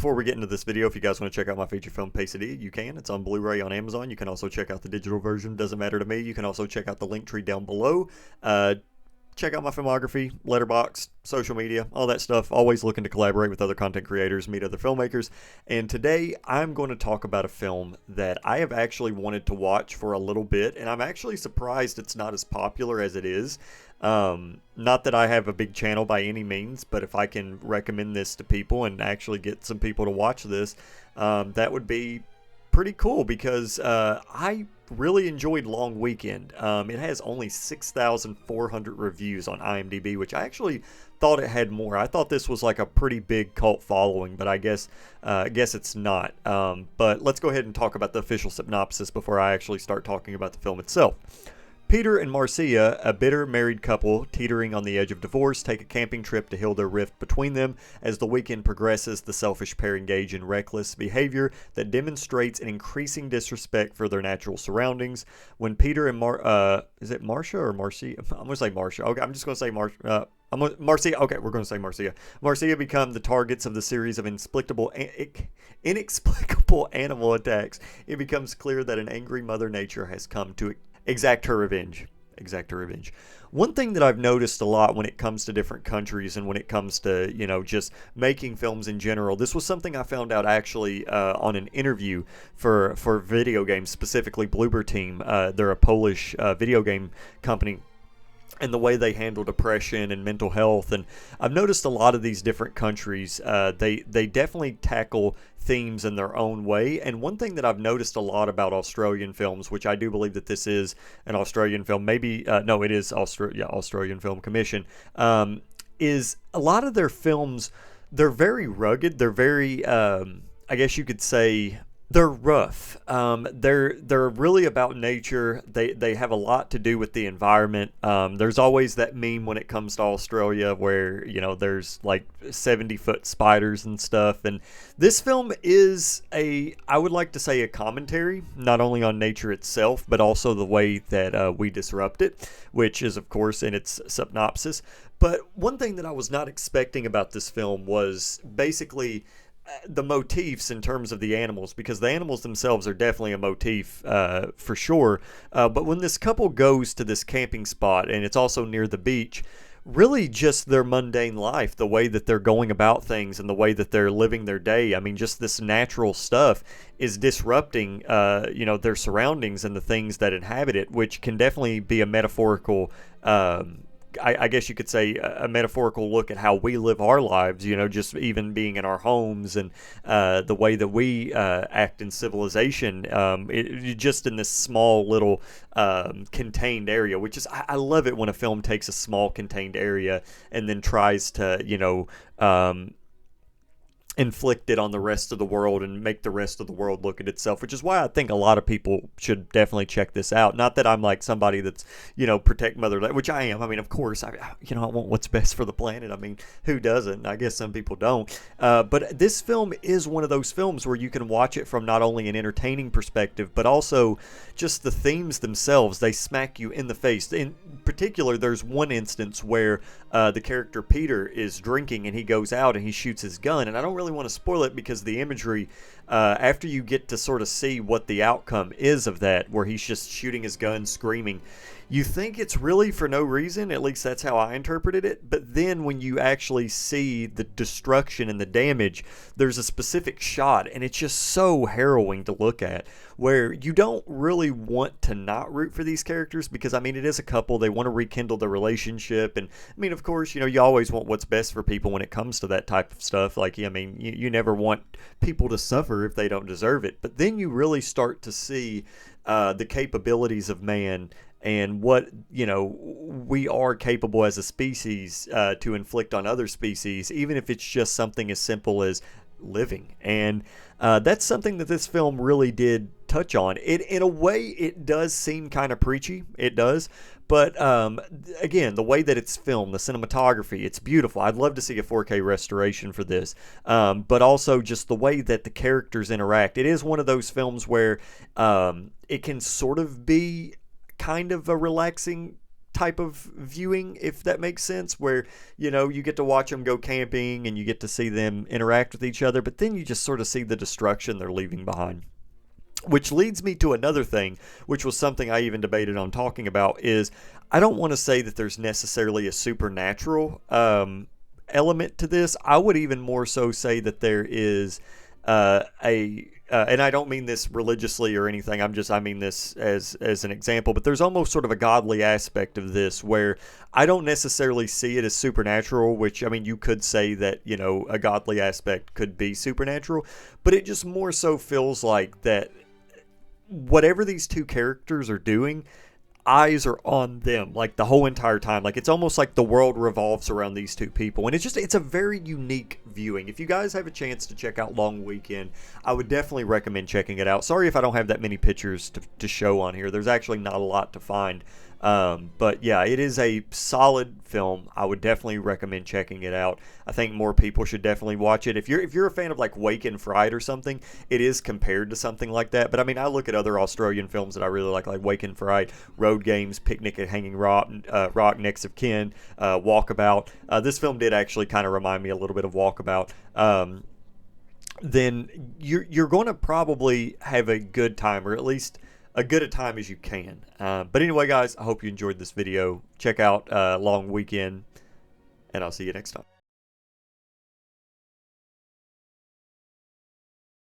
before we get into this video, if you guys want to check out my feature film Passadilla, you can. It's on Blu-ray on Amazon. You can also check out the digital version. Doesn't matter to me. You can also check out the link tree down below. Check out my filmography, letterbox, social media, all that stuff. Always looking to collaborate with other content creators, meet other filmmakers. And today I'm going to talk about a film that I have actually wanted to watch for a little bit, and I'm actually surprised it's not as popular as it is. Not that I have a big channel by any means, but if I can recommend this to people and actually get some people to watch this, that would be pretty cool because I really enjoyed Long Weekend. It has only 6,400 reviews on IMDb, which I actually thought it had more. I thought this was like a pretty big cult following, but I guess it's not. But let's go ahead and talk about the official synopsis before I actually start talking about the film itself. Peter and Marcia, a bitter married couple teetering on the edge of divorce, take a camping trip to heal their rift between them. As the weekend progresses, the selfish pair engage in reckless behavior that demonstrates an increasing disrespect for their natural surroundings. When Peter and is it Marcia or Marcia? I'm going to say Marcia. Okay, I'm just going to say Marcia. Marcia. Okay, we're going to say Marcia. Marcia become the targets of the series of inexplicable animal attacks. It becomes clear that an angry Mother Nature has come to exact her revenge. One thing that I've noticed a lot when it comes to different countries and when it comes to, just making films in general, this was something I found out actually on an interview for video games, specifically Bloober Team. They're a Polish video game company, and the way they handle depression and mental health. And I've noticed a lot of these different countries, they definitely tackle themes in their own way. And one thing that I've noticed a lot about Australian films, which I do believe that this is an Australian film, maybe, no, it is Australian Film Commission, is a lot of their films, they're very rugged. They're very, I guess you could say, they're rough. They're really about nature. They have a lot to do with the environment. There's always that meme when it comes to Australia where, there's like 70-foot spiders and stuff. And this film is I would like to say a commentary, not only on nature itself, but also the way that we disrupt it, which is, of course, in its synopsis. But one thing that I was not expecting about this film was basically the motifs in terms of the animals, because the animals themselves are definitely a motif for sure. But when this couple goes to this camping spot, and it's also near the beach, really just their mundane life, the way that they're going about things and the way that they're living their day. I mean, just this natural stuff is disrupting, their surroundings and the things that inhabit it, which can definitely be a metaphorical I guess you could say a metaphorical look at how we live our lives, just even being in our homes and the way that we act in civilization, just in this small little contained area, which is, I love it when a film takes a small contained area and then tries to, inflict it on the rest of the world and make the rest of the world look at itself, which is why I think a lot of people should definitely check this out. Not that I'm like somebody that's, protect Mother, which I am. I mean, of course, I want what's best for the planet. I mean, who doesn't? I guess some people don't. But this film is one of those films where you can watch it from not only an entertaining perspective, but also just the themes themselves. They smack you in the face. In particular, there's one instance where the character Peter is drinking and he goes out and he shoots his gun, and I don't really want to spoil it because the imagery, after you get to sort of see what the outcome is of that, where he's just shooting his gun, screaming, you think it's really for no reason. At least that's how I interpreted it. But then when you actually see the destruction and the damage, there's a specific shot, and it's just so harrowing to look at, where you don't really want to not root for these characters, because I mean, it is a couple. They want to rekindle the relationship, and I mean, of course, you always want what's best for people when it comes to that type of stuff. Like, I mean, you never want people to suffer if they don't deserve it. But then you really start to see the capabilities of man and what we are capable as a species to inflict on other species, even if it's just something as simple as living. And that's something that this film really did touch on. It, in a way, it does seem kind of preachy. It does. But again, the way that it's filmed, the cinematography, it's beautiful. I'd love to see a 4K restoration for this. But also just the way that the characters interact. It is one of those films where it can sort of be kind of a relaxing type of viewing, if that makes sense, where, you know, you get to watch them go camping and you get to see them interact with each other, but then you just sort of see the destruction they're leaving behind. Which leads me to another thing, which was something I even debated on talking about, is I don't want to say that there's necessarily a supernatural element to this. I would even more so say that there is and I don't mean this religiously or anything. I mean this as an example. But there's almost sort of a godly aspect of this where I don't necessarily see it as supernatural. Which, I mean, you could say that, you know, a godly aspect could be supernatural, but it just more so feels like that whatever these two characters are doing, eyes are on them like the whole entire time. Like, it's almost like the world revolves around these two people, and it's a very unique viewing. If you guys have a chance to check out Long Weekend, I would definitely recommend checking it out. Sorry if I don't have that many pictures to show on here. There's actually not a lot to find. But yeah, it is a solid film. I would definitely recommend checking it out. I think more people should definitely watch it. If you're a fan of like Wake and Fright or something, it is compared to something like that. But I mean, I look at other Australian films that I really like Wake and Fright, Road Games, Picnic at Hanging Rock, Next of Kin, Walkabout. This film did actually kind of remind me a little bit of Walkabout. Then you're going to probably have a good time, or at least a good a time as you can. But anyway, guys, I hope you enjoyed this video. Check out Long Weekend, and I'll see you next time.